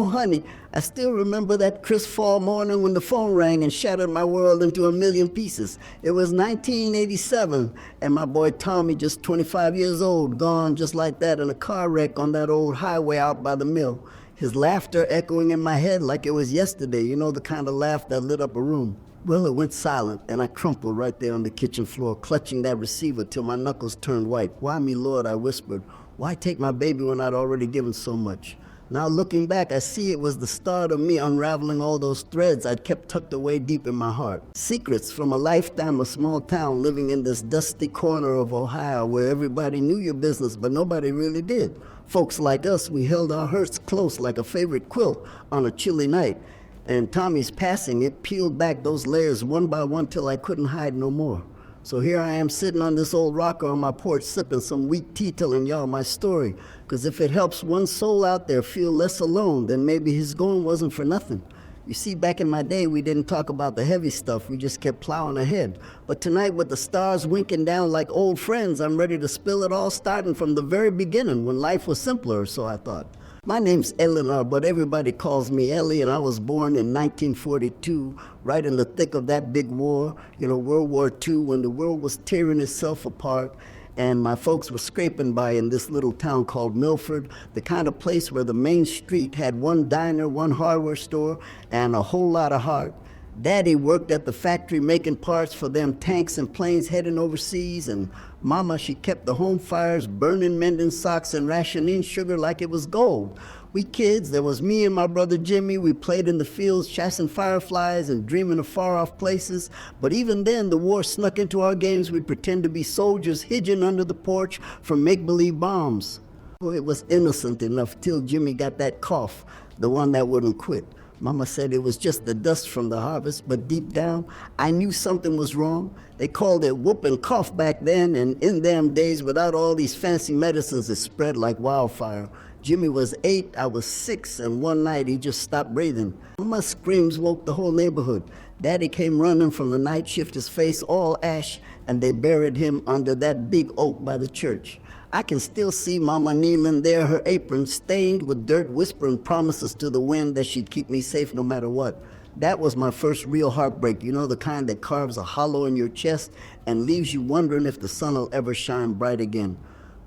Oh, honey, I still remember that crisp fall morning when the phone rang and shattered my world into a million pieces. It was 1987, and my boy Tommy, just 25 years old, gone just like that in a car wreck on that old highway out by the mill. His laughter echoing in my head like it was yesterday, you know, the kind of laugh that lit up a room. Well, it went silent, and I crumpled right there on the kitchen floor, clutching that receiver till my knuckles turned white. Why me, Lord, I whispered. Why take my baby when I'd already given so much? Now looking back, I see it was the start of me unraveling all those threads I'd kept tucked away deep in my heart. Secrets from a lifetime of small town living in this dusty corner of Ohio where everybody knew your business, but nobody really did. Folks like us, we held our hurts close like a favorite quilt on a chilly night. And Tommy's passing, it peeled back those layers one by one till I couldn't hide no more. So here I am sitting on this old rocker on my porch sipping some weak tea telling y'all my story. Because if it helps one soul out there feel less alone, then maybe his going wasn't for nothing. You see, back in my day, we didn't talk about the heavy stuff. We just kept plowing ahead. But tonight, with the stars winking down like old friends, I'm ready to spill it all, starting from the very beginning when life was simpler, so I thought. My name's Eleanor, but everybody calls me Ellie, and I was born in 1942, right in the thick of that big war, World War II, when the world was tearing itself apart, and my folks were scraping by in this little town called Milford, the kind of place where the main street had one diner, one hardware store, and a whole lot of heart. Daddy worked at the factory making parts for them tanks and planes heading overseas, and Mama, she kept the home fires burning, mending socks, and rationing sugar like it was gold. We kids, there was me and my brother Jimmy, we played in the fields chasing fireflies and dreaming of far-off places. But even then, the war snuck into our games. We'd pretend to be soldiers hidden under the porch from make-believe bombs. Oh, it was innocent enough till Jimmy got that cough, the one that wouldn't quit. Mama said it was just the dust from the harvest, but deep down, I knew something was wrong. They called it whooping cough back then, and in them days, without all these fancy medicines, it spread like wildfire. Jimmy was 8, I was 6, and one night he just stopped breathing. Mama's screams woke the whole neighborhood. Daddy came running from the night shift, his face all ash, and they buried him under that big oak by the church. I can still see Mama kneeling there, her apron stained with dirt, whispering promises to the wind that she'd keep me safe no matter what. That was my first real heartbreak, the kind that carves a hollow in your chest and leaves you wondering if the sun will ever shine bright again.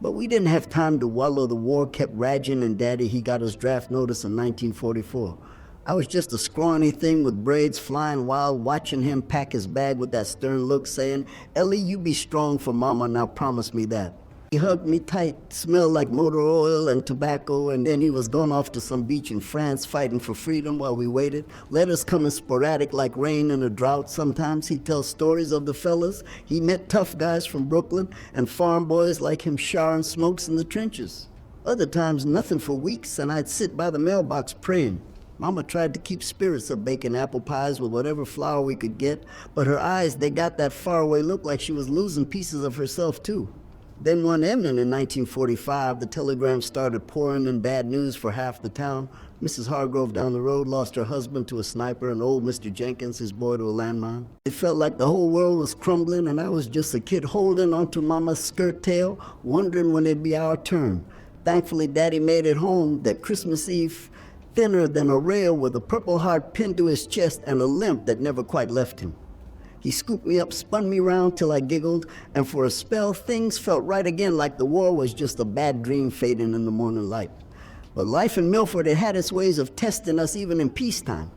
But we didn't have time to wallow. The war kept raging, and Daddy, he got his draft notice in 1944. I was just a scrawny thing with braids flying wild, watching him pack his bag with that stern look, saying, Ellie, you be strong for Mama, now promise me that. He hugged me tight, smelled like motor oil and tobacco, and then he was gone off to some beach in France fighting for freedom while we waited. Letters coming sporadic like rain in a drought. Sometimes he'd tell stories of the fellas. He met tough guys from Brooklyn and farm boys like him showering smokes in the trenches. Other times, nothing for weeks, and I'd sit by the mailbox praying. Mama tried to keep spirits of baking apple pies with whatever flour we could get, but her eyes, they got that faraway look like she was losing pieces of herself too. Then one evening in 1945, the telegrams started pouring in bad news for half the town. Mrs. Hargrove down the road lost her husband to a sniper, and old Mr. Jenkins, his boy, to a landmine. It felt like the whole world was crumbling, and I was just a kid holding onto Mama's skirt tail, wondering when it'd be our turn. Thankfully, Daddy made it home that Christmas Eve, thinner than a rail with a Purple Heart pinned to his chest and a limp that never quite left him. He scooped me up, spun me round till I giggled, and for a spell, things felt right again, like the war was just a bad dream fading in the morning light. But life in Milford, it had its ways of testing us even in peacetime.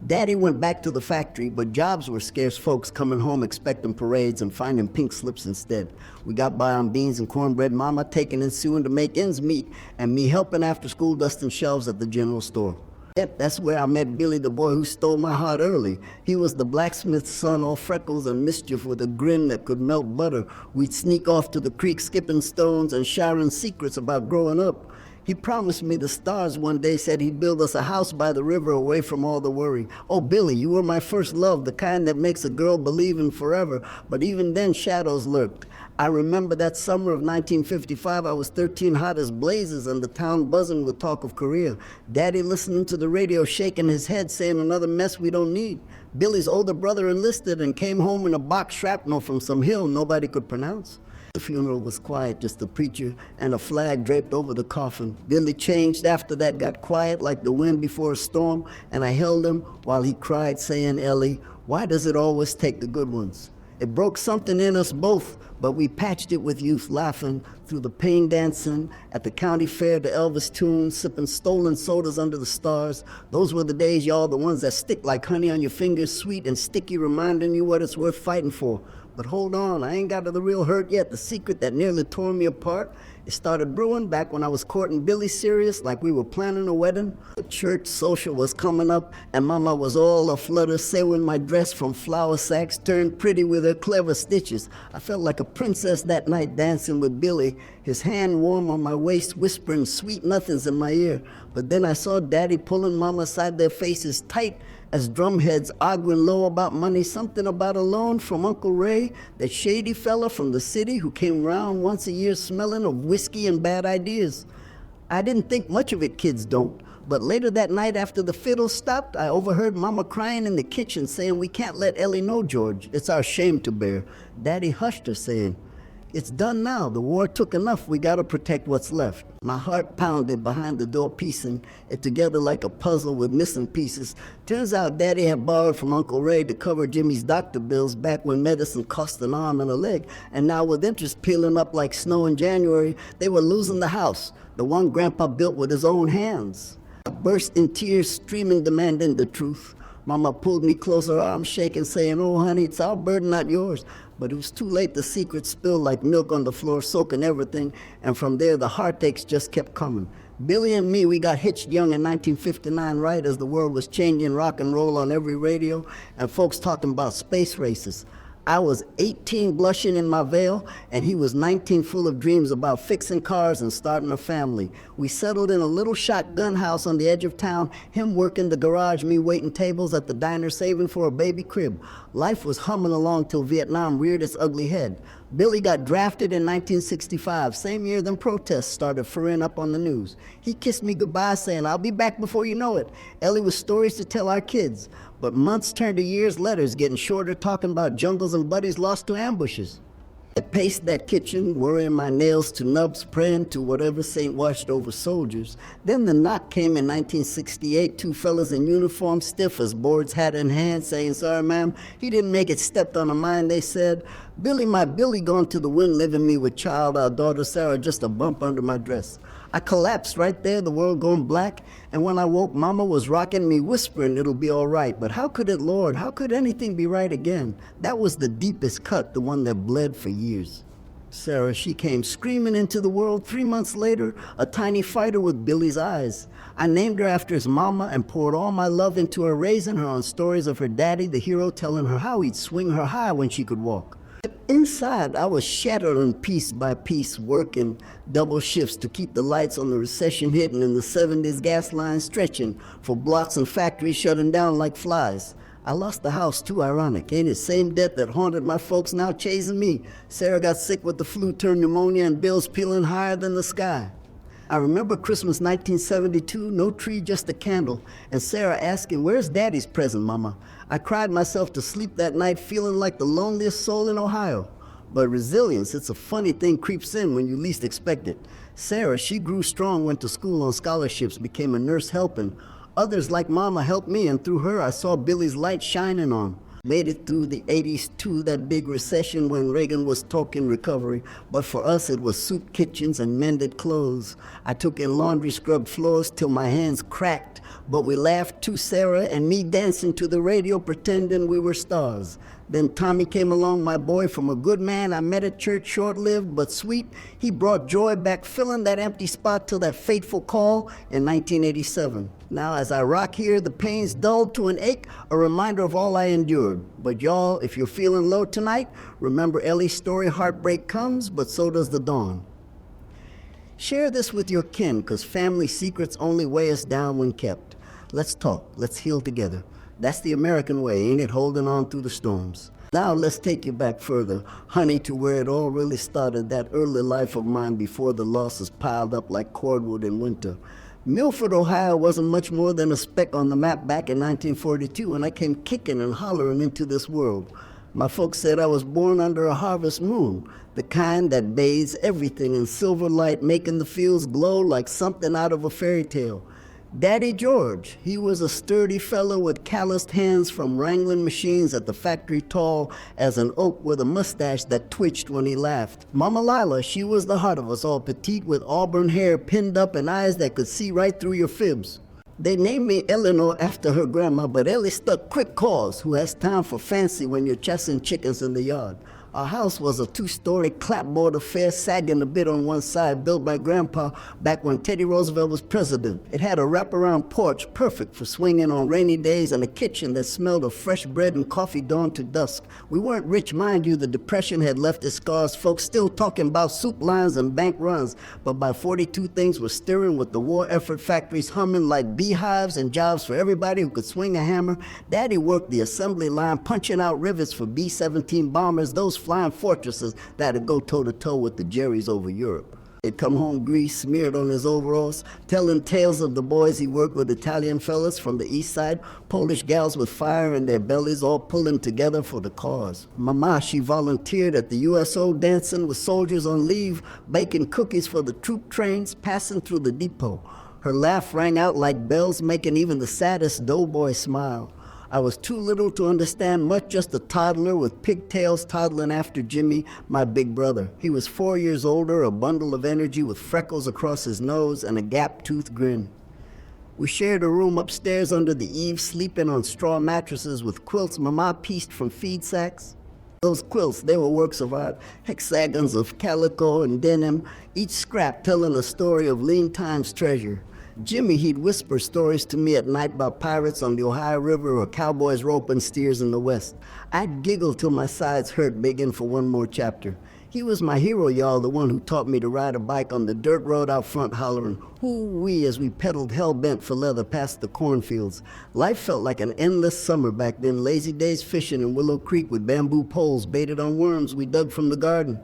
Daddy went back to the factory, but jobs were scarce, folks coming home expecting parades and finding pink slips instead. We got by on beans and cornbread, Mama taking and sewing to make ends meet, and me helping after school dusting shelves at the general store. Yep, that's where I met Billy, the boy who stole my heart early. He was the blacksmith's son, all freckles and mischief with a grin that could melt butter. We'd sneak off to the creek, skipping stones and sharing secrets about growing up. He promised me the stars one day, said he'd build us a house by the river away from all the worry. Oh, Billy, you were my first love, the kind that makes a girl believe in forever. But even then, shadows lurked. I remember that summer of 1955, I was 13, hot as blazes, and the town buzzing with talk of Korea. Daddy listening to the radio, shaking his head, saying another mess we don't need. Billy's older brother enlisted and came home in a box shrapnel from some hill nobody could pronounce. The funeral was quiet, just the preacher and a flag draped over the coffin. Billy changed after that, got quiet like the wind before a storm, and I held him while he cried, saying, Ellie, why does it always take the good ones? It broke something in us both, but we patched it with youth, laughing through the pain dancing at the county fair to Elvis tunes, sipping stolen sodas under the stars. Those were the days, y'all, the ones that stick like honey on your fingers, sweet and sticky, reminding you what it's worth fighting for. But hold on, I ain't got to the real hurt yet. The secret that nearly tore me apart, it started brewing back when I was courting Billy serious, like we were planning a wedding. The church social was coming up, and Mama was all aflutter, sewing my dress from flour sacks, turned pretty with her clever stitches. I felt like a princess that night dancing with Billy, his hand warm on my waist, whispering sweet nothings in my ear. But then I saw Daddy pulling Mama aside, their faces tight as drumheads arguing low about money, something about a loan from Uncle Ray, that shady fella from the city who came round once a year smelling of whiskey and bad ideas. I didn't think much of it, kids don't. But later that night after the fiddle stopped, I overheard Mama crying in the kitchen saying, we can't let Ellie know, George. It's our shame to bear. Daddy hushed her saying, it's done now. The war took enough. We gotta protect what's left. My heart pounded behind the door, piecing it together like a puzzle with missing pieces. Turns out Daddy had borrowed from Uncle Ray to cover Jimmy's doctor bills back when medicine cost an arm and a leg. And now with interest peeling up like snow in January, they were losing the house, the one Grandpa built with his own hands. I burst in tears, streaming, demanding the truth. Mama pulled me close, her arm shaking, saying, oh, honey, it's our burden, not yours. But it was too late. The secret spilled like milk on the floor, soaking everything. And from there, the heartaches just kept coming. Billy and me, we got hitched young in 1959, right as the world was changing, rock and roll on every radio, and folks talking about space races. I was 18 blushing in my veil, and he was 19 full of dreams about fixing cars and starting a family. We settled in a little shotgun house on the edge of town, him working the garage, me waiting tables at the diner, saving for a baby crib. Life was humming along till Vietnam reared its ugly head. Billy got drafted in 1965, same year them protests started furring up on the news. He kissed me goodbye saying, I'll be back before you know it. Ellie was stories to tell our kids. But months turned to years, letters getting shorter, talking about jungles and buddies lost to ambushes. I paced that kitchen, worrying my nails to nubs, praying to whatever saint watched over soldiers. Then the knock came in 1968, two fellas in uniform, stiff as boards, hat in hand, saying, sorry, ma'am, he didn't make it, stepped on a mine, they said. Billy, my Billy gone to the wind, leaving me with child, our daughter Sarah, just a bump under my dress. I collapsed right there, the world going black, and when I woke, Mama was rocking me, whispering it'll be all right. But how could it, Lord, how could anything be right again? That was the deepest cut, the one that bled for years. Sarah, she came screaming into the world 3 months later, a tiny fighter with Billy's eyes. I named her after his mama and poured all my love into her, raising her on stories of her daddy, the hero, telling her how he'd swing her high when she could walk. Inside, I was shattering piece by piece, working double shifts to keep the lights on the recession hitting and the 70s gas lines stretching for blocks and factories shutting down like flies. I lost the house too, ironic, ain't it? Same death that haunted my folks now chasing me. Sarah got sick with the flu, turned pneumonia, and bills peeling higher than the sky. I remember Christmas 1972, no tree, just a candle, and Sarah asking, where's Daddy's present, Mama? I cried myself to sleep that night feeling like the loneliest soul in Ohio. But resilience, it's a funny thing, creeps in when you least expect it. Sarah, she grew strong, went to school on scholarships, became a nurse helping. Others like Mama helped me, and through her I saw Billy's light shining on. Made it through the 80s too, that big recession when Reagan was talking recovery. But for us, it was soup kitchens and mended clothes. I took in laundry scrubbed floors till my hands cracked. But we laughed too, Sarah and me dancing to the radio, pretending we were stars. Then Tommy came along, my boy from a good man I met at church, short-lived but sweet. He brought joy back, filling that empty spot till that fateful call in 1987. Now as I rock here, the pain's dulled to an ache, a reminder of all I endured. But y'all, if you're feeling low tonight, remember Ellie's story, heartbreak comes, but so does the dawn. Share this with your kin, cause family secrets only weigh us down when kept. Let's talk, let's heal together. That's the American way, ain't it? Holding on through the storms. Now let's take you back further, honey, to where it all really started, that early life of mine before the losses piled up like cordwood in winter. Milford, Ohio wasn't much more than a speck on the map back in 1942 when I came kicking and hollering into this world. My folks said I was born under a harvest moon, the kind that bathes everything in silver light, making the fields glow like something out of a fairy tale. Daddy George, he was a sturdy fellow with calloused hands from wrangling machines at the factory, tall as an oak with a mustache that twitched when he laughed. Mama Lila, she was the heart of us all, petite with auburn hair pinned up and eyes that could see right through your fibs. They named me Eleanor after her grandma, but Ellie stuck quick claws, who has time for fancy when you're chasing chickens in the yard. Our house was a two-story clapboard affair sagging a bit on one side, built by Grandpa back when Teddy Roosevelt was president. It had a wraparound porch perfect for swinging on rainy days and a kitchen that smelled of fresh bread and coffee dawn to dusk. We weren't rich, mind you. The Depression had left its scars, folks still talking about soup lines and bank runs. But by 42, things were stirring with the war effort factories humming like beehives and jobs for everybody who could swing a hammer. Daddy worked the assembly line, punching out rivets for B-17 bombers, those flying fortresses that'd go toe-to-toe with the Jerrys over Europe. He'd come home grease smeared on his overalls, telling tales of the boys he worked with, Italian fellas from the east side, Polish gals with fire in their bellies, all pulling together for the cause. Mama, she volunteered at the USO, dancing with soldiers on leave, baking cookies for the troop trains passing through the depot. Her laugh rang out like bells, making even the saddest doughboy smile. I was too little to understand much, just a toddler with pigtails toddling after Jimmy, my big brother. He was 4 years older, a bundle of energy with freckles across his nose and a gap-toothed grin. We shared a room upstairs under the eaves, sleeping on straw mattresses with quilts Mama pieced from feed sacks. Those quilts, they were works of art, hexagons of calico and denim, each scrap telling a story of lean time's treasure. Jimmy, he'd whisper stories to me at night about pirates on the Ohio River or cowboys roping steers in the West. I'd giggle till my sides hurt, begging for one more chapter. He was my hero, y'all, the one who taught me to ride a bike on the dirt road out front, hollering, hoo-wee, as we pedaled hell-bent for leather past the cornfields. Life felt like an endless summer back then, lazy days fishing in Willow Creek with bamboo poles baited on worms we dug from the garden.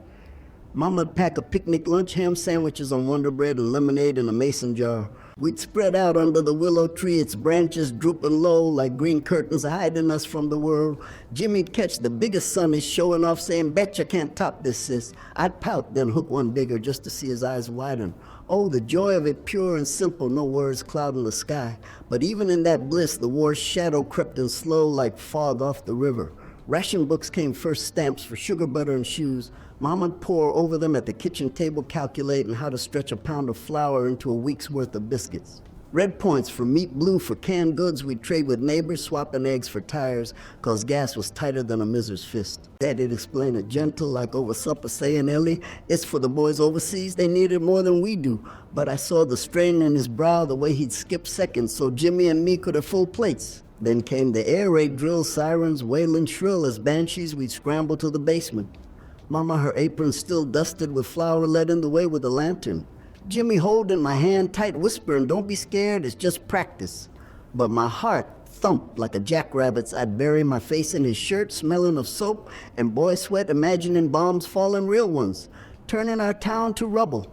Mama'd pack a picnic lunch, ham sandwiches on Wonder Bread and lemonade in a mason jar. We'd spread out under the willow tree, its branches drooping low like green curtains hiding us from the world. Jimmy'd catch the biggest sunnies showing off, saying, "Bet you can't top this, sis." I'd pout, then hook one bigger just to see his eyes widen. Oh, the joy of it, pure and simple, no words clouding the sky. But even in that bliss, the war's shadow crept in slow like fog off the river. Ration books came first, stamps for sugar, butter, and shoes. Mama'd pour over them at the kitchen table, calculating how to stretch a pound of flour into a week's worth of biscuits. Red points for meat, blue for canned goods. We'd trade with neighbors, swapping eggs for tires, 'cause gas was tighter than a miser's fist. Daddy'd explain it gentle, like over supper, saying, "Ellie, it's for the boys overseas. They need it more than we do." But I saw the strain in his brow, the way he'd skip seconds, so Jimmy and me could have full plates. Then came the air raid drill, sirens wailing shrill as banshees. We'd scramble to the basement. Mama, her apron still dusted with flour, led in the way with a lantern. Jimmy holding my hand tight, whispering, "Don't be scared, it's just practice." But my heart thumped like a jackrabbit's. I'd bury my face in his shirt, smelling of soap and boy sweat, imagining bombs falling, real ones, turning our town to rubble.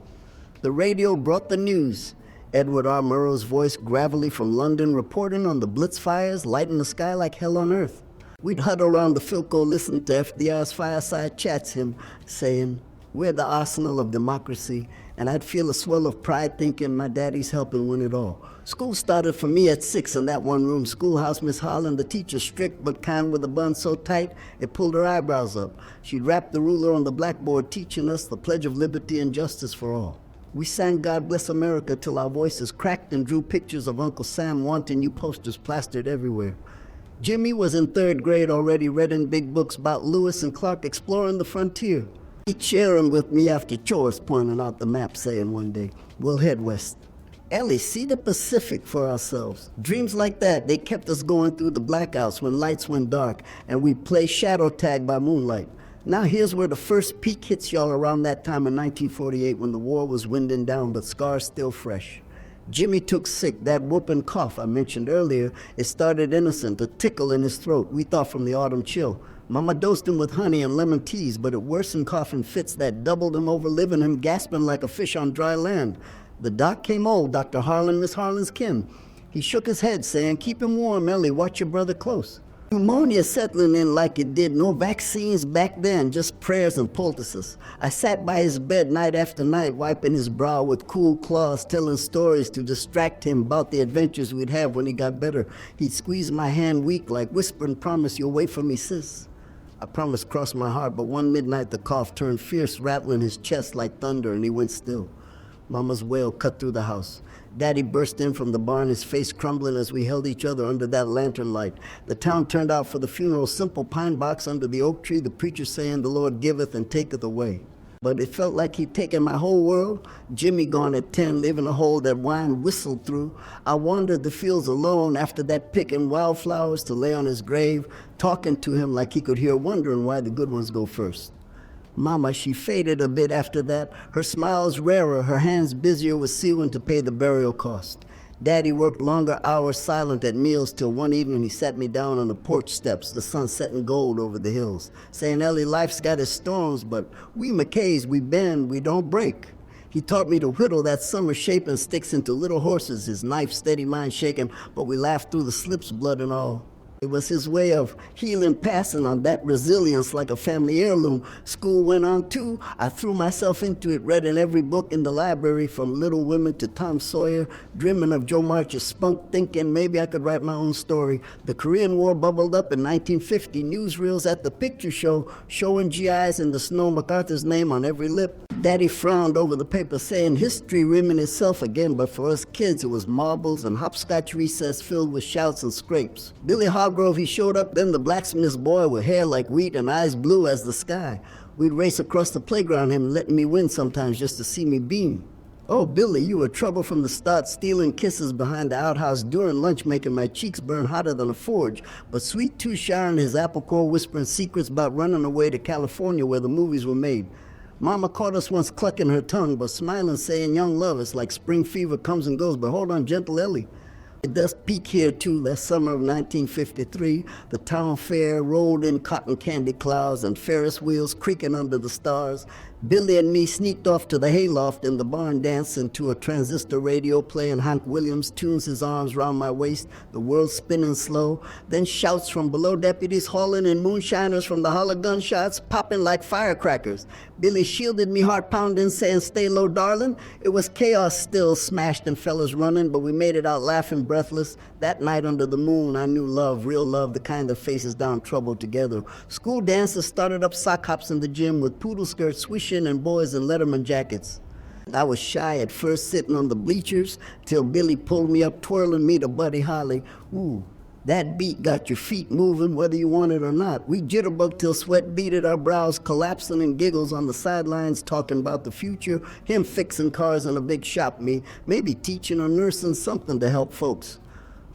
The radio brought the news. Edward R. Murrow's voice gravelly from London, reporting on the Blitz fires, lighting the sky like hell on earth. We'd huddle around the Philco, listening to FDR's fireside chats, him saying, "We're the arsenal of democracy," and I'd feel a swell of pride thinking my daddy's helping win it all. School started for me at 6 in that one-room schoolhouse. Miss Holland, the teacher, strict but kind with a bun so tight it pulled her eyebrows up. She'd wrap the ruler on the blackboard, teaching us the Pledge of Liberty and Justice for All. We sang God Bless America till our voices cracked and drew pictures of Uncle Sam wanting you posters plastered everywhere. Jimmy was in 3rd grade already, reading big books about Lewis and Clark exploring the frontier. He'd share 'em with me after chores, pointing out the map, saying one day, "We'll head west." Ellie, see the Pacific for ourselves. Dreams like that, they kept us going through the blackouts when lights went dark, and we'd play shadow tag by moonlight. Now here's where the first peak hits y'all around that time in 1948 when the war was winding down, but scars still fresh. Jimmy took sick, that whooping cough I mentioned earlier. It started innocent, a tickle in his throat, we thought from the autumn chill. Mama dosed him with honey and lemon teas, but it worsened coughing fits that doubled him over, leaving him gasping like a fish on dry land. The doc came old, Dr. Harlan, Miss Harlan's kin. He shook his head, saying, "Keep him warm, Ellie, watch your brother close." Pneumonia settling in like it did. No vaccines back then, just prayers and poultices. I sat by his bed night after night, wiping his brow with cool cloths, telling stories to distract him about the adventures we'd have when he got better. He'd squeeze my hand weak, like whispering, "Promise you'll wait for me, sis." I promised crossed my heart, but one midnight the cough turned fierce, rattling his chest like thunder, and he went still. Mama's wail cut through the house. Daddy burst in from the barn, his face crumbling as we held each other under that lantern light. The town turned out for the funeral, simple pine box under the oak tree, the preacher saying, "The Lord giveth and taketh away." But it felt like he'd taken my whole world. Jimmy gone at 10, leaving a hole that wine whistled through. I wandered the fields alone after that, picking wildflowers to lay on his grave, talking to him like he could hear, wondering why the good ones go first. Mama, she faded a bit after that. Her smiles rarer, her hands busier with sewing to pay the burial cost. Daddy worked longer hours silent at meals till one evening he sat me down on the porch steps, the sun setting gold over the hills, saying, "Ellie, life's got its storms, but we McKays, we bend, we don't break." He taught me to whittle that summer shaping sticks into little horses, his knife steady mind shaking, but we laughed through the slips, blood and all. It was his way of healing, passing on that resilience like a family heirloom. School went on too. I threw myself into it, read in every book in the library, from Little Women to Tom Sawyer, dreaming of Joe March's spunk, thinking maybe I could write my own story. The Korean War bubbled up in 1950, newsreels at the picture show, showing GIs in the snow, MacArthur's name on every lip. Daddy frowned over the paper, saying history rimming itself again, but for us kids it was marbles and hopscotch recess filled with shouts and scrapes. Billy Hargrove, he showed up, then the blacksmith's boy with hair like wheat and eyes blue as the sky. We'd race across the playground, him letting me win sometimes just to see me beam. Oh, Billy, you were trouble from the start, stealing kisses behind the outhouse during lunch, making my cheeks burn hotter than a forge. But Sweet Tooth Sharon, his apple core, whispering secrets about running away to California where the movies were made. Mama caught us once clucking her tongue, but smiling, saying, "Young love, it's like spring fever comes and goes, but hold on, gentle Ellie." It does peak here too. That summer of 1953, the town fair rolled in cotton candy clouds and Ferris wheels creaking under the stars. Billy and me sneaked off to the hayloft in the barn, dancing to a transistor radio playing Hank Williams tunes, his arms round my waist, the world spinning slow. Then shouts from below, deputies hauling in moonshiners from the hollow gunshots, popping like firecrackers. Billy shielded me, heart pounding, saying, "Stay low, darling." It was chaos still, smashed and fellas running, but we made it out laughing, breathless. That night under the moon, I knew love, real love, the kind that faces down trouble together. School dances started up sock hops in the gym with poodle skirts swishing and boys in Letterman jackets. I was shy at first, sitting on the bleachers, till Billy pulled me up, twirling me to Buddy Holly. Ooh, that beat got your feet moving whether you want it or not. We jitterbugged till sweat beaded our brows, collapsing in giggles on the sidelines, talking about the future, him fixing cars in a big shop, me maybe teaching or nursing something to help folks.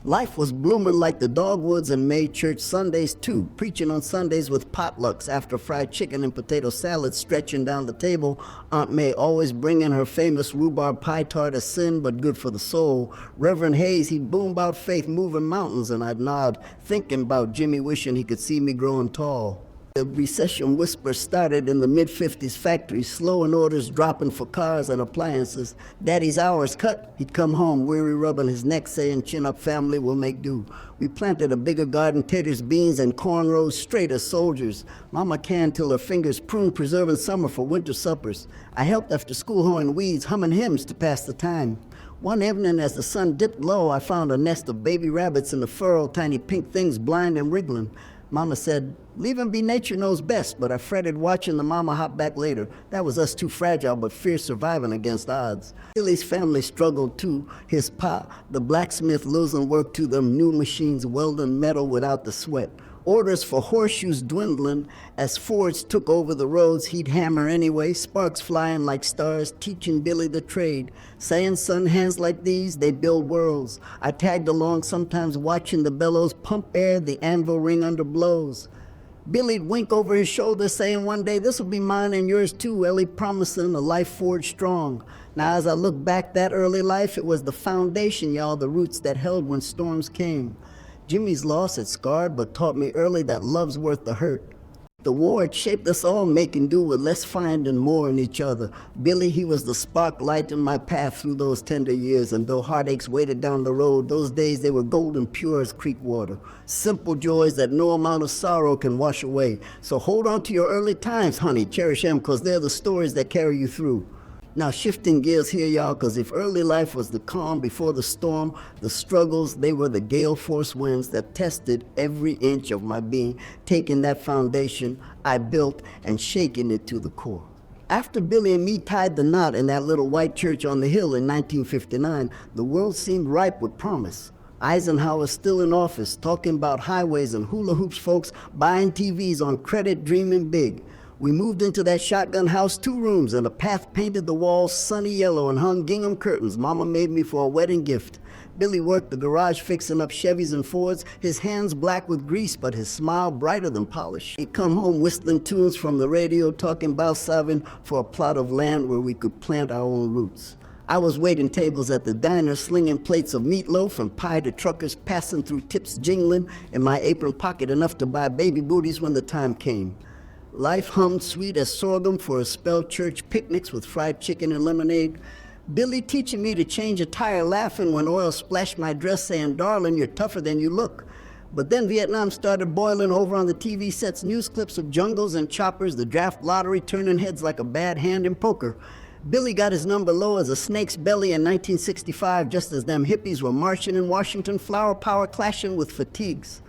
Life was blooming like the dogwoods and made church Sundays too, preaching on Sundays with potlucks after fried chicken and potato salad stretching down the table. Aunt May always bringing her famous rhubarb pie tart, a sin but good for the soul. Reverend Hayes, he'd boom about faith moving mountains, and I'd nod, thinking about Jimmy wishing he could see me growing tall. The recession whisper started in the mid-50s factories, slow in orders dropping for cars and appliances. Daddy's hours cut, he'd come home, weary rubbing his neck, saying, "Chin up, family, we'll make do." We planted a bigger garden, taters, beans, and corn rose straight as soldiers. Mama canned till her fingers pruned, preserving summer for winter suppers. I helped after school hoeing weeds, humming hymns to pass the time. One evening as the sun dipped low, I found a nest of baby rabbits in the furrow, tiny pink things blind and wriggling. Mama said, "Leave him be, nature knows best," but I fretted watching the mama hop back later. That was us too fragile but fierce, surviving against odds. Billy's family struggled too. His pa, the blacksmith, losing work to them new machines welding metal without the sweat. Orders for horseshoes dwindling. As Fords took over the roads, he'd hammer anyway, sparks flying like stars, teaching Billy the trade. Saying, "Son, hands like these, they build worlds." I tagged along, sometimes watching the bellows pump air, the anvil ring under blows. Billy'd wink over his shoulder, saying, "One day this'll be mine and yours too," Ellie promising a life forged strong. Now as I look back, that early life, it was the foundation, y'all, the roots that held when storms came. Jimmy's loss had scarred, but taught me early that love's worth the hurt. The war had shaped us all, making do with less finding more in each other. Billy, he was the spark light in my path through those tender years, and though heartaches waited down the road, those days they were golden pure as creek water. Simple joys that no amount of sorrow can wash away. So hold on to your early times, honey, cherish them, cause they're the stories that carry you through. Now shifting gears here, y'all, because if early life was the calm before the storm, the struggles, they were the gale force winds that tested every inch of my being, taking that foundation I built and shaking it to the core. After Billy and me tied the knot in that little white church on the hill in 1959, the world seemed ripe with promise. Eisenhower still in office, talking about highways and hula hoops, folks buying TVs on credit, dreaming big. We moved into that shotgun house, 2 rooms, and a path painted the walls sunny yellow and hung gingham curtains Mama made me for a wedding gift. Billy worked the garage fixing up Chevys and Fords, his hands black with grease, but his smile brighter than polish. He'd come home whistling tunes from the radio, talking about salving for a plot of land where we could plant our own roots. I was waiting tables at the diner, slinging plates of meatloaf and pie to truckers passing through tips jingling, in my apron pocket enough to buy baby booties when the time came. Life hummed sweet as sorghum for a spell church picnics with fried chicken and lemonade. Billy teaching me to change a tire, laughing when oil splashed my dress, saying, "Darling, you're tougher than you look." But then Vietnam started boiling over on the TV sets, news clips of jungles and choppers, the draft lottery turning heads like a bad hand in poker. Billy got his number low as a snake's belly in 1965, just as them hippies were marching in Washington, flower power clashing with fatigues.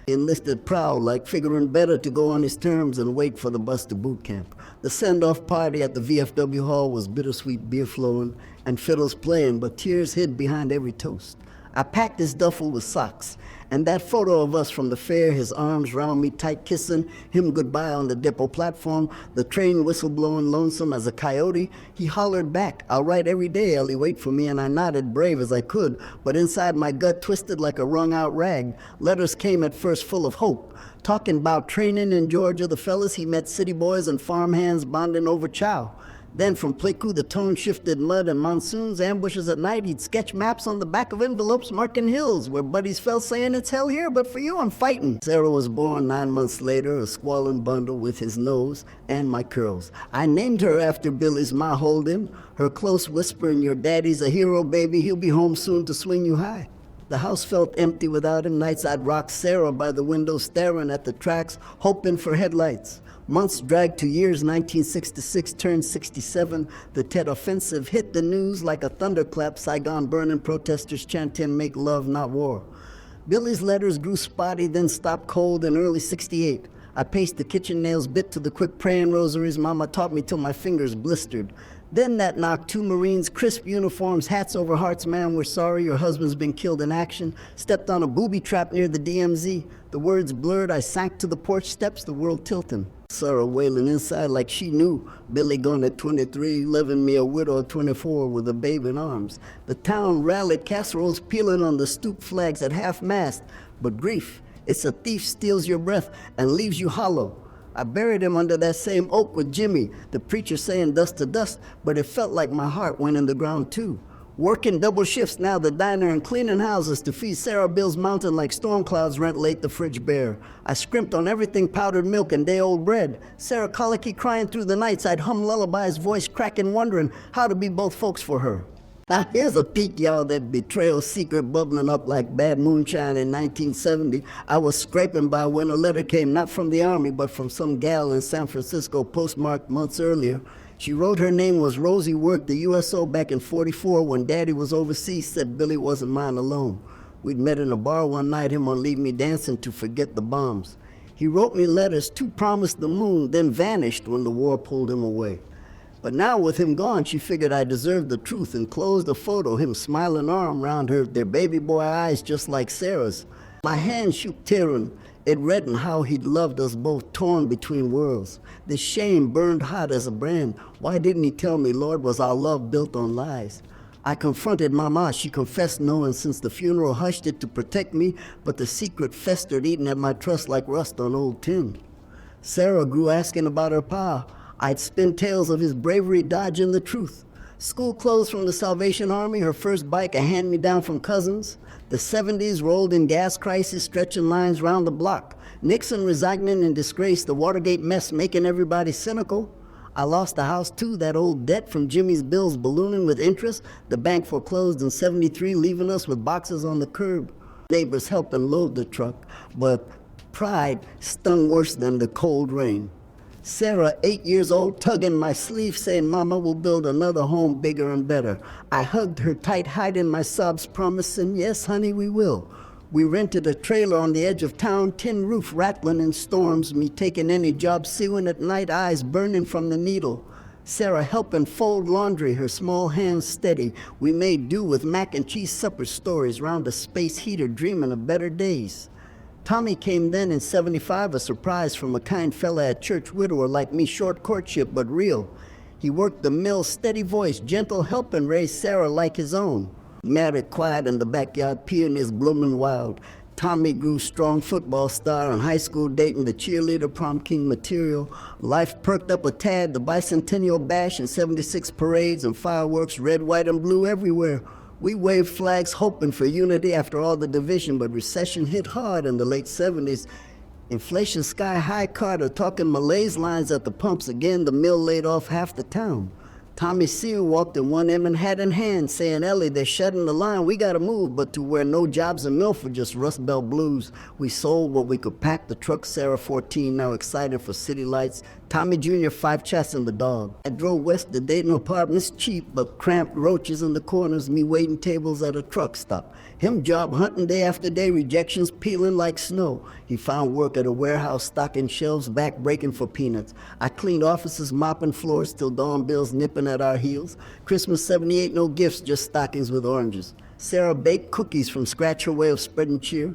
Enlisted proud, like figuring better to go on his terms and wait for the bus to boot camp. The send-off party at the VFW hall was bittersweet beer flowing and fiddles playing, but tears hid behind every toast. I packed his duffel with socks, and that photo of us from the fair, his arms round me tight kissing, him goodbye on the depot platform, the train whistle blowing lonesome as a coyote, he hollered back, "I'll write every day, Ellie, wait for me," and I nodded brave as I could, but inside my gut twisted like a wrung-out rag. Letters came at first full of hope, talking about training in Georgia, the fellas he met, city boys and farmhands bonding over chow. Then from Pleiku, the tone shifted mud and monsoons, ambushes at night. He'd sketch maps on the back of envelopes marking hills where buddies fell saying, "It's hell here, but for you, I'm fighting." Sarah was born 9 months later, a squalling bundle with his nose and my curls. I named her after Billy's ma hold him, her close whispering, "Your daddy's a hero, baby. He'll be home soon to swing you high." The house felt empty without him. Nights I'd rock Sarah by the window, staring at the tracks, hoping for headlights. Months dragged to years. 1966 turned 67. The Tet Offensive hit the news like a thunderclap. Saigon burning, protesters chanting, "Make love, not war." Billy's letters grew spotty, then stopped cold in early 68. I paced the kitchen nails, bit to the quick praying rosaries Mama taught me till my fingers blistered. Then that knocked 2 Marines, crisp uniforms, hats over hearts, "Man, we're sorry, your husband's been killed in action." Stepped on a booby trap near the DMZ. The words blurred, I sank to the porch steps, the world tilting. Sarah wailing inside like she knew. Billy gone at 23, leaving me a widow at 24 with a baby in arms. The town rallied, casseroles peeling on the stoop flags at half-mast. But grief, it's a thief steals your breath and leaves you hollow. I buried him under that same oak with Jimmy, the preacher saying dust to dust, but it felt like my heart went in the ground too. Working double shifts now, the diner and cleaning houses to feed Sarah Bill's mountain like storm clouds rent late the fridge bare. I scrimped on everything powdered milk and day-old bread. Sarah colicky crying through the nights, I'd hum lullabies, voice cracking, wondering how to be both folks for her. Now here's a peek, y'all, that betrayal secret bubbling up like bad moonshine in 1970. I was scraping by when a letter came, not from the army, but from some gal in San Francisco, postmarked months earlier. She wrote her name was Rosie, worked the USO back in 44 when Daddy was overseas, said Billy wasn't mine alone. We'd met in a bar one night, him on Leave Me Dancing to forget the bombs. He wrote me letters, 2 promised the moon, then vanished when the war pulled him away. But now with him gone, she figured I deserved the truth and closed a photo, him smiling arm round her, their baby boy eyes just like Sarah's. My hand shook tearing. It reddened how he'd loved us both, torn between worlds. The shame burned hot as a brand. Why didn't he tell me, Lord, was our love built on lies? I confronted Mama. She confessed knowing since the funeral hushed it to protect me, but the secret festered, eating at my trust like rust on old tin. Sarah grew asking about her pa. I'd spin tales of his bravery dodging the truth. School clothes from the Salvation Army, her first bike a hand-me-down from cousins. The 70s rolled in gas crisis, stretching lines round the block. Nixon resigning in disgrace, the Watergate mess making everybody cynical. I lost the house too, that old debt from Jimmy's bills ballooning with interest. The bank foreclosed in '73, leaving us with boxes on the curb. Neighbors helping load the truck, but pride stung worse than the cold rain. Sarah, 8 years old, tugging my sleeve, saying, "Mama, we'll build another home bigger and better." I hugged her tight, hiding my sobs, promising, "Yes, honey, we will." We rented a trailer on the edge of town, tin roof rattling in storms, me taking any job sewing at night, eyes burning from the needle. Sarah helping fold laundry, her small hands steady. We made do with mac and cheese supper stories round a space heater, dreaming of better days. Tommy came then in '75, a surprise from a kind fella at church, widower like me, short courtship but real. He worked the mill, steady voice, gentle helping raise Sarah like his own. Married quiet in the backyard, peonies blooming wild. Tommy grew strong football star in high school, dating the cheerleader, prom king material. Life perked up a tad, the bicentennial bash and '76 parades and fireworks, red, white, and blue everywhere. We waved flags hoping for unity after all the division, but recession hit hard in the late '70s. Inflation sky high, Carter talking Malays lines at the pumps again. The mill laid off half the town. Tommy Sear walked in one M and hat in hand, saying, "Ellie, they're shutting the line, we gotta move," but to where no jobs in Milford, just Rust Belt blues. We sold what we could pack, the truck, Sarah 14, now excited for city lights. Tommy Jr., 5 chassis and the dog. I drove west to Dayton apartments, cheap, but cramped, roaches in the corners, me waiting tables at a truck stop. Him job hunting day after day, rejections peeling like snow. He found work at a warehouse, stocking shelves, back breaking for peanuts. I cleaned offices, mopping floors, till dawn bills nipping at our heels. Christmas '78, no gifts, just stockings with oranges. Sarah baked cookies from scratch, her way of spreading cheer.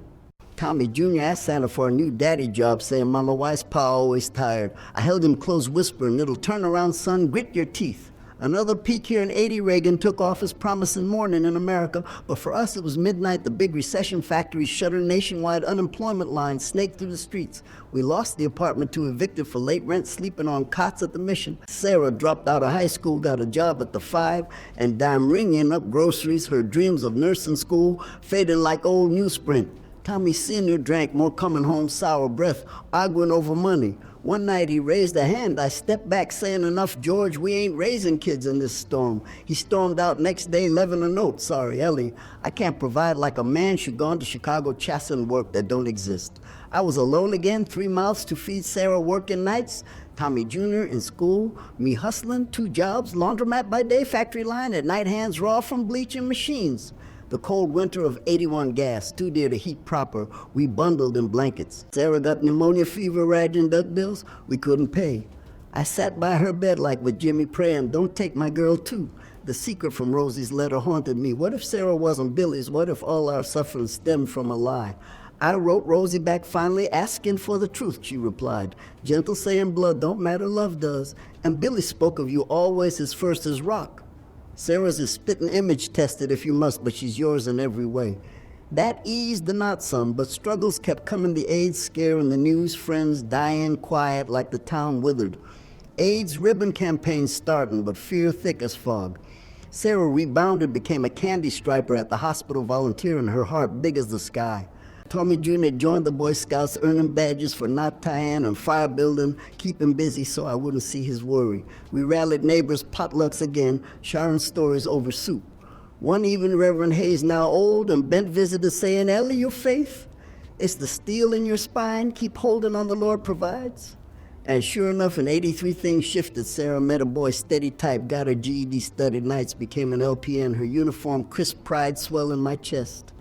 Tommy Jr. asked Santa for a new daddy job, saying, "Mama, why's Pa always tired?" I held him close, whispering, "It'll turn around, son, grit your teeth." Another peak here in '80, Reagan took office, promising morning in America, but for us it was midnight. The big recession factories shuttered, nationwide unemployment lines snaked through the streets. We lost the apartment to evicted for late rent, sleeping on cots at the Mission. Sarah dropped out of high school, got a job at the 5, and dime ringing up groceries. Her dreams of nursing school faded like old newsprint. Tommy Sr. drank more, coming home sour breath, arguing over money. One night he raised a hand. I stepped back, saying, "Enough, George, we ain't raising kids in this storm." He stormed out next day, leaving a note. "Sorry, Ellie, I can't provide like a man should gone to Chicago chasing work that don't exist." I was alone again, 3 mouths to feed Sarah working nights. Tommy Jr. in school, me hustling, 2 jobs, laundromat by day, factory line, at night hands raw from bleaching machines. The cold winter of '81 gas, too dear to heat proper, we bundled in blankets. Sarah got pneumonia fever, raging duck bills we couldn't pay. I sat by her bed like with Jimmy praying, "Don't take my girl too." The secret from Rosie's letter haunted me. What if Sarah wasn't Billy's? What if all our suffering stemmed from a lie? I wrote Rosie back finally, asking for the truth, she replied. Gentle saying blood don't matter, love does. And Billy spoke of you always as first as rock. Sarah's is spitting image tested if you must, but she's yours in every way. That eased the knot some, but struggles kept coming. The AIDS scare in the news, friends dying quiet like the town withered. AIDS ribbon campaign starting, but fear thick as fog. Sarah rebounded, became a candy striper at the hospital, volunteering, her heart big as the sky. Tommy Jr. joined the Boy Scouts, earning badges for not tying and fire building, keeping busy so I wouldn't see his worry. We rallied neighbors, potlucks again, sharing stories over soup. One even Reverend Hayes, now old and bent visitor, saying, "Ellie, your faith, it's the steel in your spine. Keep holding on, the Lord provides." And sure enough, in '83 things shifted. Sarah met a boy, steady type, got her GED, studied nights, became an LPN, her uniform, crisp pride swelling my chest.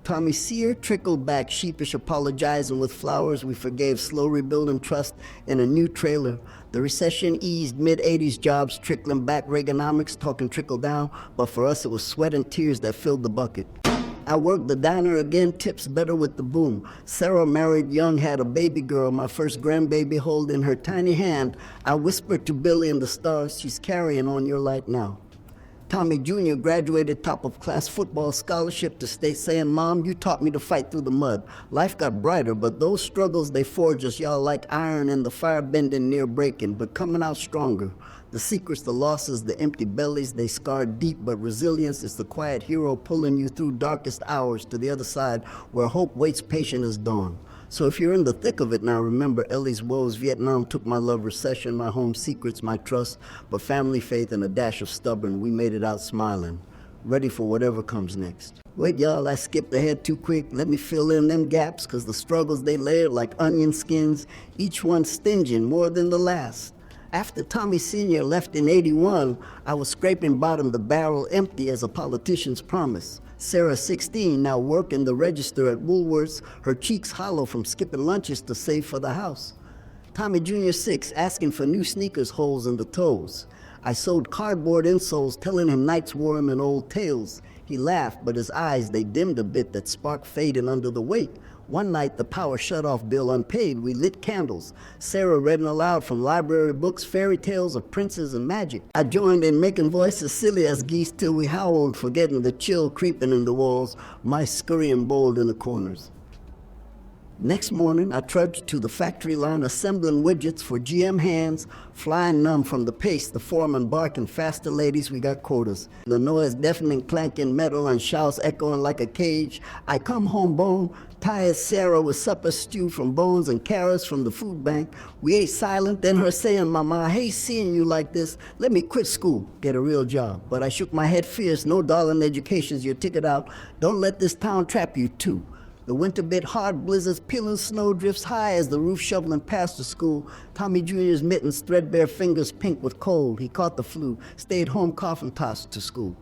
Tommy Sear trickled back, sheepish, apologizing with flowers. We forgave, slow rebuilding trust in a new trailer. The recession eased, mid-'80s jobs trickling back, Reaganomics talking trickle down, but for us it was sweat and tears that filled the bucket. I worked the diner again, tips better with the boom. Sarah married young, had a baby girl, my first grandbaby holding her tiny hand. I whispered to Billy and the stars, she's carrying on your light now. Tommy Jr. graduated top of class football scholarship to state, saying, "Mom, you taught me to fight through the mud." Life got brighter, but those struggles, they forged us, y'all, like iron in the fire, bending near breaking, but coming out stronger. The secrets, the losses, the empty bellies, they scarred deep, but resilience is the quiet hero pulling you through darkest hours to the other side where hope waits patient as dawn. So if you're in the thick of it now, remember Ellie's woes. Vietnam took my love, recession, my home secrets, my trust, but family, faith, and a dash of stubborn. We made it out smiling, ready for whatever comes next. Wait, y'all, I skipped ahead too quick. Let me fill in them gaps, cause the struggles they layered like onion skins, each one stinging more than the last. After Tommy Sr. left in 81, I was scraping bottom, the barrel empty as a politician's promise. Sarah, 16, now working the register at Woolworths, her cheeks hollow from skipping lunches to save for the house. Tommy Jr., 6, asking for new sneakers, holes in the toes. I sewed cardboard insoles, telling him nights wore him in old tales. He laughed, but his eyes, they dimmed a bit, that spark fading under the weight. One night, the power shut-off bill unpaid, we lit candles. Sarah read aloud from library books, fairy tales of princes and magic. I joined in making voices silly as geese till we howled, forgetting the chill creeping in the walls, mice scurrying bold in the corners. Next morning, I trudged to the factory line assembling widgets for GM hands, flying numb from the pace, the foreman barking, faster ladies, we got quotas. The noise deafening, clanking metal and shouts echoing like a cage. I come home bone, tired Sarah with supper stew from bones and carrots from the food bank. We ate silent, then her saying, Mama, I hate seeing you like this. Let me quit school, get a real job. But I shook my head fierce, no darling education's your ticket out. Don't let this town trap you too. The winter bit hard, blizzards peeling, snow drifts high as the roof shoveling past the school. Tommy Jr.'s mittens, threadbare fingers pink with cold. He caught the flu, stayed home coughing, tossed to school.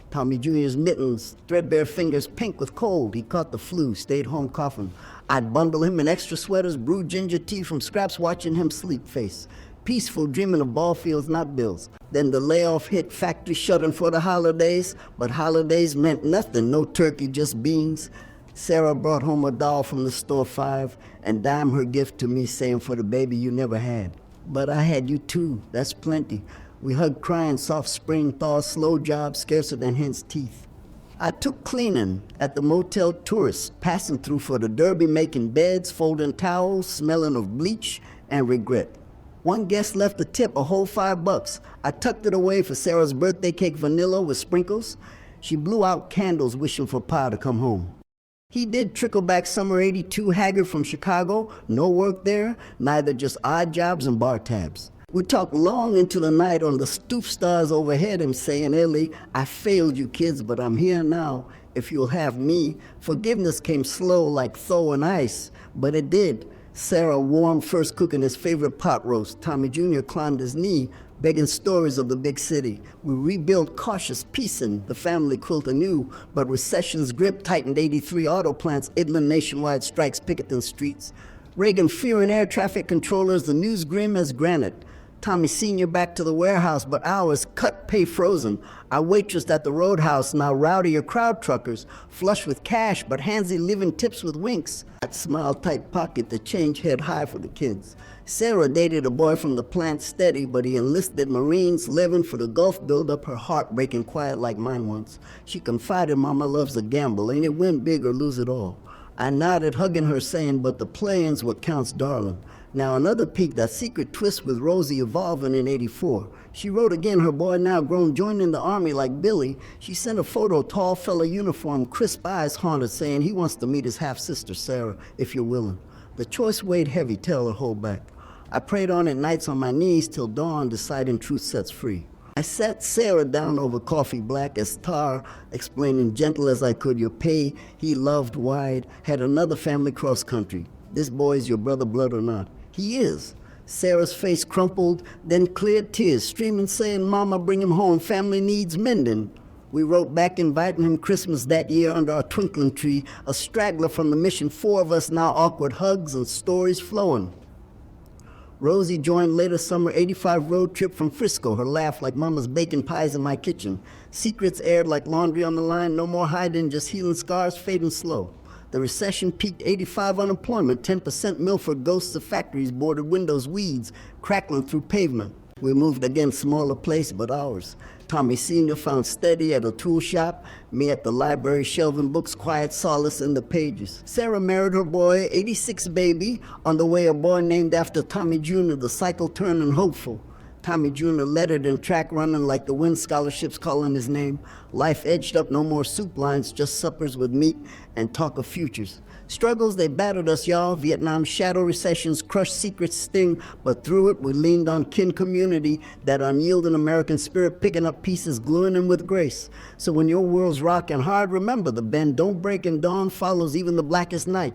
Tommy Jr.'s mittens, threadbare fingers pink with cold. He caught the flu, stayed home coughing. I'd bundle him in extra sweaters, brew ginger tea from scraps, watching him sleep face. Peaceful, dreaming of ball fields, not bills. Then the layoff hit, factory shutting for the holidays. But holidays meant nothing, no turkey, just beans. Sarah brought home a doll from the store, 5, and dime her gift to me, saying, for the baby you never had. But I had you too, that's plenty. We hugged crying, soft spring thaw, slow job, scarcer than hen's teeth. I took cleaning at the motel tourists, passing through for the derby, making beds, folding towels, smelling of bleach and regret. One guest left a tip, a whole $5. I tucked it away for Sarah's birthday cake, vanilla with sprinkles. She blew out candles, wishing for Pa to come home. He did trickle back summer 82, haggard from Chicago, no work there, neither, just odd jobs and bar tabs. We talked long into the night on the stoop stars overhead, him saying, Ellie, I failed you kids, but I'm here now, if you'll have me. Forgiveness came slow like thaw and ice, but it did. Sarah warmed, first cooking his favorite pot roast. Tommy Jr. climbed his knee, begging stories of the big city. We rebuilt cautious, piecing the family quilt anew, but recession's grip tightened 83 auto plants, Idling nationwide strikes, picketing streets. Reagan fearing air traffic controllers, the news grim as granite. Tommy Sr. back to the warehouse, but hours cut, pay frozen. I waitressed at the roadhouse, now rowdier crowd truckers, flush with cash, but handsy living tips with winks. That smile tight pocket, the change head high for the kids. Sarah dated a boy from the plant steady, but he enlisted Marines, living for the Gulf build-up, her heart breaking quiet like mine once. She confided, Mama loves a gamble, ain't it win big or lose it all. I nodded, hugging her, saying, but the playing's what counts, darling. Now another peek, that secret twist with Rosie evolving in 84. She wrote again, her boy now grown, joining the army like Billy. She sent a photo, tall fella uniform, crisp eyes haunted, saying he wants to meet his half-sister Sarah, if you're willing. The choice weighed heavy, tell her hold back. I prayed on it nights on my knees till dawn, deciding truth sets free. I sat Sarah down over coffee black as tar, explaining gentle as I could, your pay he loved wide, had another family cross country. This boy's your brother, blood or not. He is. Sarah's face crumpled, then cleared, tears streaming, saying, Mama, bring him home, family needs mending. We wrote back inviting him Christmas that year under our twinkling tree, a straggler from the mission, 4 of us now, awkward hugs and stories flowing. Rosie joined later summer 85 road trip from Frisco, her laugh like Mama's baking pies in my kitchen. Secrets aired like laundry on the line, no more hiding, just healing scars fading slow. The recession peaked 85 unemployment, 10% Milford, ghosts of factories, boarded windows, weeds, crackling through pavement. We moved again, smaller place, but ours. Tommy Sr. found steady at a tool shop, me at the library shelving books, quiet solace in the pages. Sarah married her boy, 86 baby, on the way a boy named after Tommy Jr., the cycle turning hopeful. Tommy Jr. lettered in track running like the wind scholarships calling his name. Life edged up, no more soup lines, just suppers with meat and talk of futures. Struggles, they battered us, y'all. Vietnam shadow recessions, crushed secrets sting, but through it we leaned on kin community, that unyielding American spirit, picking up pieces, gluing them with grace. So when your world's rocking hard, remember the bend don't break and dawn follows even the blackest night.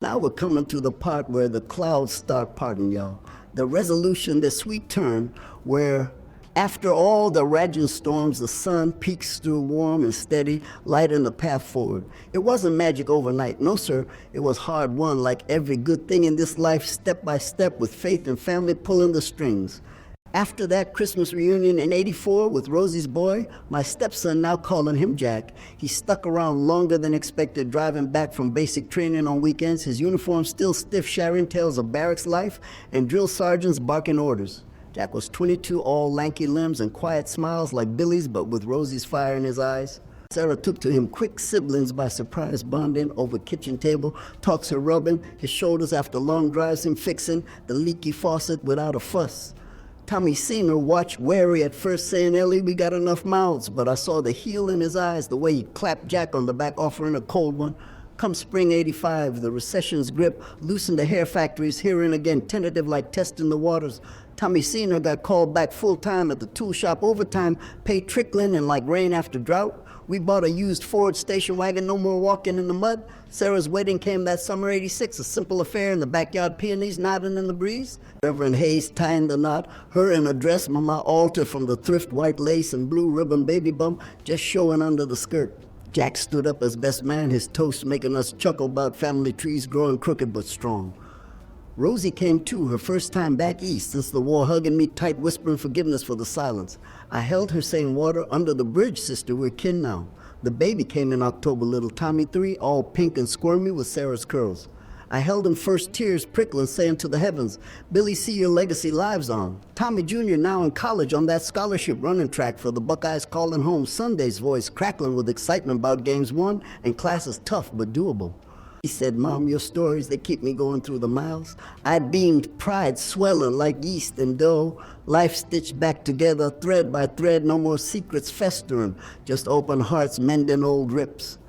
Now we're coming to the part where the clouds start parting, y'all. The resolution, the sweet turn, where after all the raging storms, the sun peeks through warm and steady, lighting the path forward. It wasn't magic overnight, no sir, it was hard won like every good thing in this life, step by step with faith and family pulling the strings. After that Christmas reunion in '84 with Rosie's boy, my stepson, now calling him Jack, he stuck around longer than expected, driving back from basic training on weekends, his uniform still stiff, sharing tales of barracks life and drill sergeants barking orders. Jack was 22, all lanky limbs and quiet smiles like Billy's, but with Rosie's fire in his eyes. Sarah took to him quick siblings by surprise, bonding over kitchen table, talks her rubbing, his shoulders after long drives, him fixing the leaky faucet without a fuss. Tommy Senior watched wary at first, saying, Ellie, we got enough mouths, but I saw the heel in his eyes, the way he clapped Jack on the back, offering a cold one. Come spring '85, the recession's grip loosened the hair factories, hearing again, tentative like testing the waters. Tommy Senior got called back full-time at the tool shop, overtime, pay trickling and like rain after drought. We bought a used Ford station wagon, no more walking in the mud. Sarah's wedding came that summer '86, a simple affair in the backyard, peonies nodding in the breeze. Reverend Hayes tying the knot, her in a dress, mama altar from the thrift, white lace and blue ribbon baby bump just showing under the skirt. Jack stood up as best man, his toast making us chuckle about family trees growing crooked but strong. Rosie came too, her first time back east since the war, hugging me tight, whispering forgiveness for the silence. I held her saying, water under the bridge, sister, we're kin now. The baby came in October, little Tommy 3, all pink and squirmy with Sarah's curls. I held him first, tears prickling, saying to the heavens, Billy, see your legacy lives on. Tommy Jr. now in college on that scholarship running track for the Buckeyes, calling home, Sunday's voice crackling with excitement about games won and classes tough but doable. He said, Mom, your stories, they keep me going through the miles. I beamed, pride swelling like yeast and dough, life stitched back together, thread by thread, no more secrets festering, just open hearts mending old rips.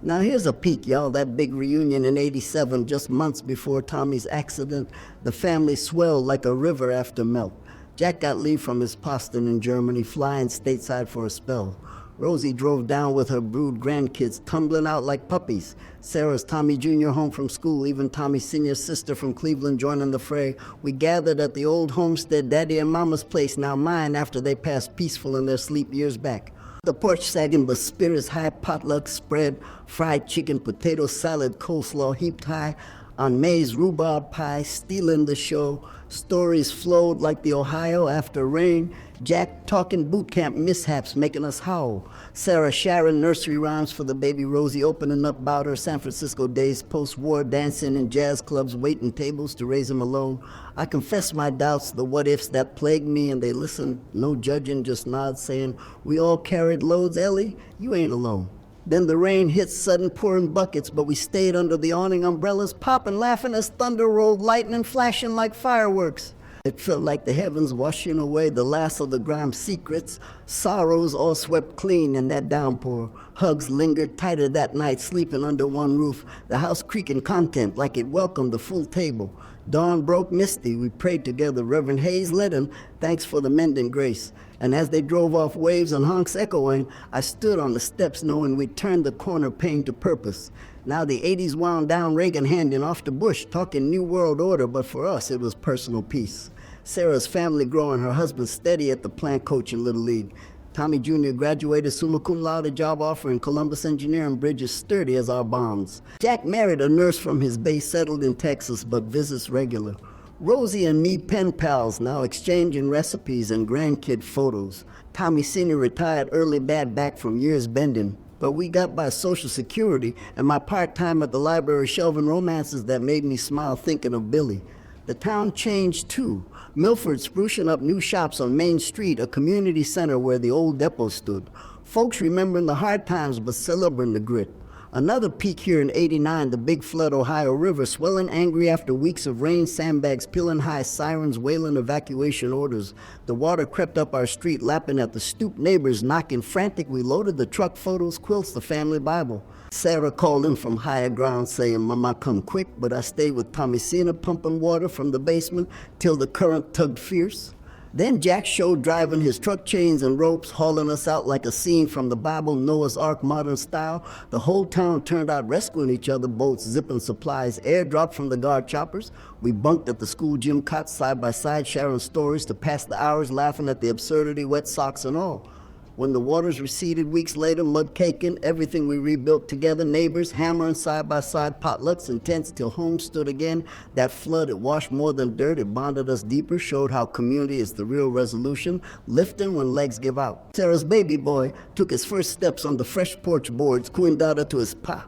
Now here's a peek, y'all, that big reunion in '87, just months before Tommy's accident. The family swelled like a river after melt. Jack got leave from his posting in Germany, flying stateside for a spell. Rosie drove down with her brood grandkids, tumbling out like puppies. Sarah's Tommy Jr. home from school, even Tommy Sr.'s sister from Cleveland joining the fray. We gathered at the old homestead, Daddy and Mama's place, now mine, after they passed peaceful in their sleep years back. The porch sagging, but spirits high, potluck spread, fried chicken, potato salad, coleslaw heaped high, on maize rhubarb pie, stealing the show. Stories flowed like the Ohio after rain. Jack talking boot camp mishaps, making us howl. Sarah sharing nursery rhymes for the baby Rosie, opening up about her San Francisco days, post-war dancing in jazz clubs, waiting tables to raise him alone. I confess my doubts, the what-ifs that plagued me, and they listened, no judging, just nods, saying, we all carried loads, Ellie, you ain't alone. Then the rain hit sudden, pouring buckets, but we stayed under the awning umbrellas, popping, laughing as thunder rolled, lightning flashing like fireworks. It felt like the heavens washing away the last of the grime's secrets. Sorrows all swept clean in that downpour. Hugs lingered tighter that night, sleeping under one roof. The house creaking content like it welcomed the full table. Dawn broke misty. We prayed together. Reverend Hayes led him. Thanks for the mending grace. And as they drove off, waves and honks echoing, I stood on the steps knowing we'd turned the corner, paying to purpose. Now the '80s wound down, Reagan handing off to Bush, talking New World Order, but for us it was personal peace. Sarah's family growing, her husband steady at the plant coach in Little League. Tommy Jr. graduated summa cum laude, job offer in Columbus Engineering, bridges sturdy as our bonds. Jack married a nurse from his base, settled in Texas, but visits regular. Rosie and me pen pals, now exchanging recipes and grandkid photos. Tommy Sr. retired early, bad back from years bending, but we got by Social Security and my part-time at the library shelving romances that made me smile thinking of Billy. The town changed too. Milford sprucing up new shops on Main Street, a community center where the old depot stood. Folks remembering the hard times but celebrating the grit. Another peak here in '89, the big flood Ohio River, swelling angry after weeks of rain, sandbags peeling high, sirens wailing evacuation orders. The water crept up our street, lapping at the stoop neighbors, knocking frantic. We loaded the truck, photos, quilts, the family Bible. Sarah called in from higher ground saying, "Mama, come quick," but I stayed with Thomasina pumping water from the basement till the current tugged fierce. Then Jack showed driving his truck, chains and ropes, hauling us out like a scene from the Bible, Noah's Ark modern style. The whole town turned out rescuing each other, boats zipping supplies, airdropped from the guard choppers. We bunked at the school gym cots side by side, sharing stories to pass the hours, laughing at the absurdity, wet socks and all. When the waters receded weeks later, mud caking, everything we rebuilt together, neighbors hammering side by side, potlucks and tents till home stood again. That flood, it washed more than dirt, it bonded us deeper, showed how community is the real resolution, lifting when legs give out. Sarah's baby boy took his first steps on the fresh porch boards, cooing daughter to his pa.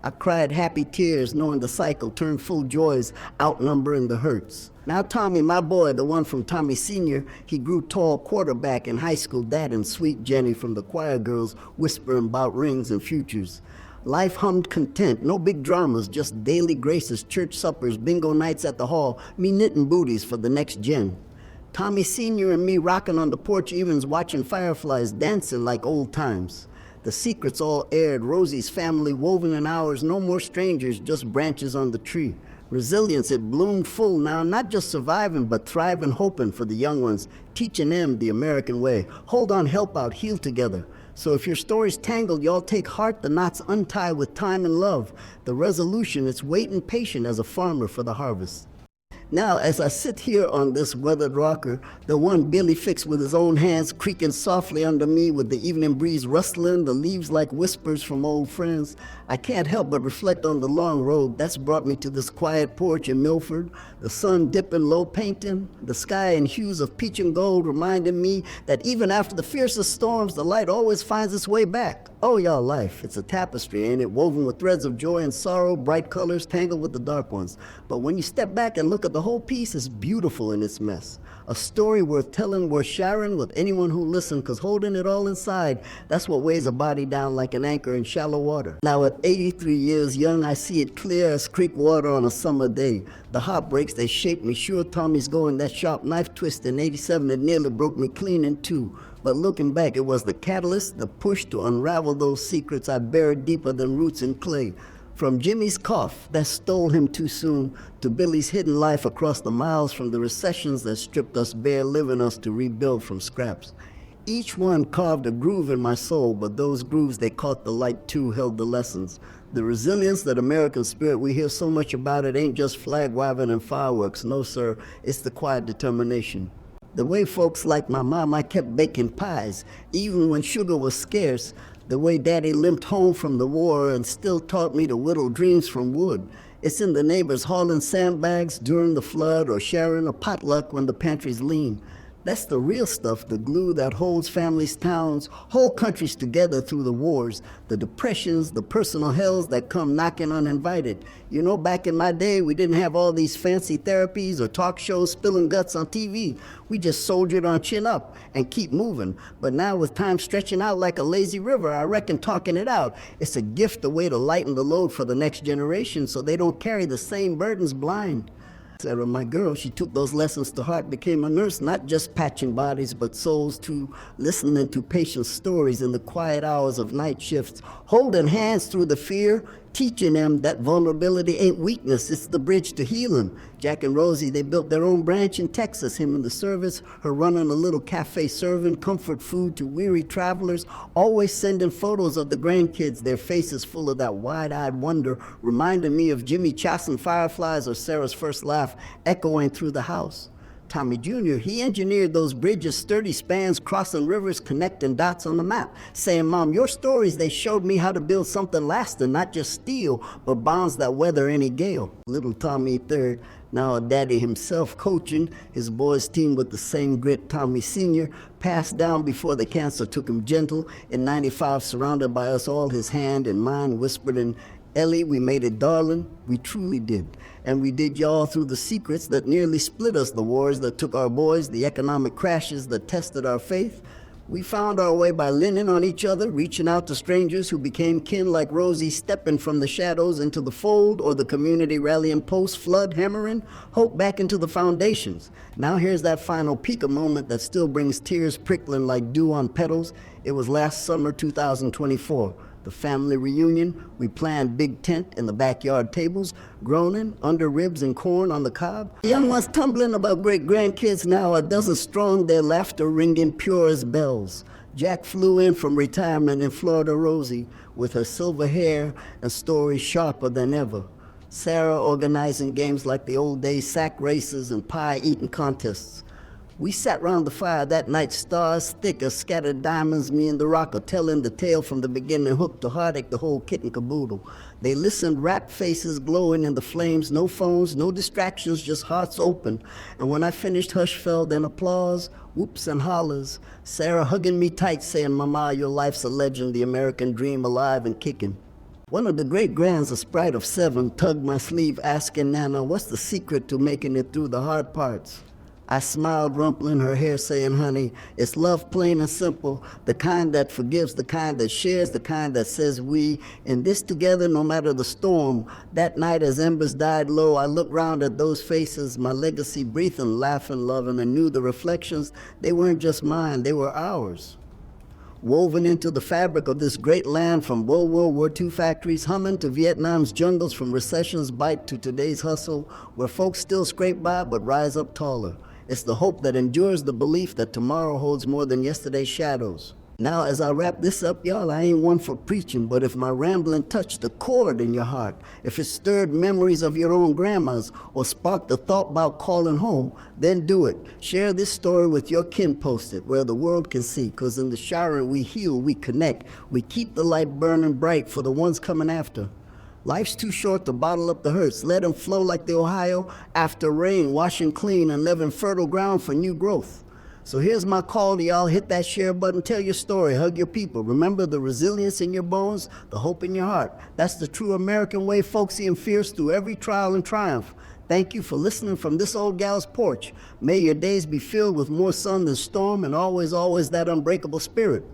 I cried happy tears knowing the cycle turned full joys, outnumbering the hurts. Now Tommy, my boy, the one from Tommy Sr., he grew tall quarterback in high school, dad and sweet Jenny from the choir girls whispering about rings and futures. Life hummed content, no big dramas, just daily graces, church suppers, bingo nights at the hall, me knitting booties for the next gen. Tommy Sr. and me rocking on the porch evenings, watching fireflies, dancing like old times. The secrets all aired, Rosie's family woven in ours, no more strangers, just branches on the tree. Resilience, it bloomed full now, not just surviving, but thriving, hoping for the young ones, teaching them the American way. Hold on, help out, heal together. So if your story's tangled, y'all take heart, the knots untie with time and love. The resolution, it's waiting patient as a farmer for the harvest. Now, as I sit here on this weathered rocker, the one Billy fixed with his own hands, creaking softly under me with the evening breeze rustling, the leaves like whispers from old friends, I can't help but reflect on the long road that's brought me to this quiet porch in Milford, the sun dipping low painting, the sky in hues of peach and gold reminding me that even after the fiercest storms, the light always finds its way back. Oh, y'all life, it's a tapestry, ain't it? Woven with threads of joy and sorrow, bright colors tangled with the dark ones. But when you step back and look at the whole piece, it's beautiful in its mess. A story worth telling, worth sharing with anyone who listens, because holding it all inside, that's what weighs a body down like an anchor in shallow water. Now at 83 years young, I see it clear as creek water on a summer day. The heartbreaks, they shape me. Sure, Tommy's going, that sharp knife twist in 87 that nearly broke me clean in two. But looking back, it was the catalyst, the push to unravel those secrets I buried deeper than roots in clay. From Jimmy's cough that stole him too soon, to Billy's hidden life across the miles, from the recessions that stripped us bare, leaving us to rebuild from scraps. Each one carved a groove in my soul, but those grooves, they caught the light too, held the lessons. The resilience, that American spirit, we hear so much about, it ain't just flag waving and fireworks. No, sir, it's the quiet determination. The way folks like my mom, I kept baking pies, even when sugar was scarce. The way Daddy limped home from the war and still taught me to whittle dreams from wood. It's in the neighbors hauling sandbags during the flood or sharing a potluck when the pantry's lean. That's the real stuff, the glue that holds families, towns, whole countries together through the wars, the depressions, the personal hells that come knocking uninvited. You know, back in my day, we didn't have all these fancy therapies or talk shows spilling guts on TV. We just soldiered on chin up and keep moving. But now with time stretching out like a lazy river, I reckon talking it out, it's a gift, a way to lighten the load for the next generation so they don't carry the same burdens blind. Sarah, my girl, she took those lessons to heart, became a nurse, not just patching bodies, but souls too, listening to patient stories in the quiet hours of night shifts, holding hands through the fear, teaching them that vulnerability ain't weakness, it's the bridge to healing. Jack and Rosie, they built their own branch in Texas, him in the service, her running a little cafe serving comfort food to weary travelers, always sending photos of the grandkids, their faces full of that wide-eyed wonder, reminding me of Jimmy chasing fireflies or Sarah's first laugh echoing through the house. Tommy Jr., he engineered those bridges, sturdy spans, crossing rivers, connecting dots on the map, saying, Mom, your stories, they showed me how to build something lasting, not just steel, but bonds that weather any gale. Little Tommy III, now a daddy himself, coaching his boys' team with the same grit Tommy Sr., passed down before the cancer took him gentle. In 95, surrounded by us all, his hand and mine whispered in, Ellie, we made it, darling. We truly did. And we did y'all through the secrets that nearly split us, the wars that took our boys, the economic crashes that tested our faith. We found our way by leaning on each other, reaching out to strangers who became kin like Rosie, stepping from the shadows into the fold, or the community rallying post, flood hammering, hope back into the foundations. Now here's that final peak of moment that still brings tears prickling like dew on petals. It was last summer, 2024. The family reunion. We planned big tent in the backyard tables, groaning, under ribs and corn on the cob. The young ones tumbling about great grandkids now, a dozen strong, their laughter ringing pure as bells. Jack flew in from retirement in Florida Rosie with her silver hair and stories sharper than ever. Sarah organizing games like the old days, sack races and pie eating contests. We sat round the fire that night, stars thick as scattered diamonds, me and the rocker telling the tale from the beginning, hook to heartache, the whole kit and caboodle. They listened, rapt faces glowing in the flames, no phones, no distractions, just hearts open. And when I finished, hush fell, then applause, whoops and hollers. Sarah hugging me tight, saying, "Mama, your life's a legend, the American dream alive and kicking." One of the great-grands, a sprite of 7, tugged my sleeve, asking Nana, "What's the secret to making it through the hard parts?" I smiled, rumpling her hair, saying, "Honey, it's love plain and simple, the kind that forgives, the kind that shares, the kind that says we in this together no matter the storm." That night as embers died low, I looked round at those faces, my legacy breathing, laughing, loving, and knew the reflections, they weren't just mine, they were ours. Woven into the fabric of this great land, from World War II factories humming to Vietnam's jungles, from recession's bite to today's hustle, where folks still scrape by but rise up taller. It's the hope that endures, the belief that tomorrow holds more than yesterday's shadows. Now, as I wrap this up, y'all, I ain't one for preaching, but if my rambling touched a chord in your heart, if it stirred memories of your own grandmas or sparked a thought about calling home, then do it. Share this story with your kin, post it where the world can see, because in the shower we heal, we connect, we keep the light burning bright for the ones coming after. Life's too short to bottle up the hurts. Let them flow like the Ohio after rain, washing clean and leaving fertile ground for new growth. So here's my call to y'all. Hit that share button, tell your story, hug your people. Remember the resilience in your bones, the hope in your heart. That's the true American way, folksy and fierce through every trial and triumph. Thank you for listening from this old gal's porch. May your days be filled with more sun than storm, and always, always that unbreakable spirit.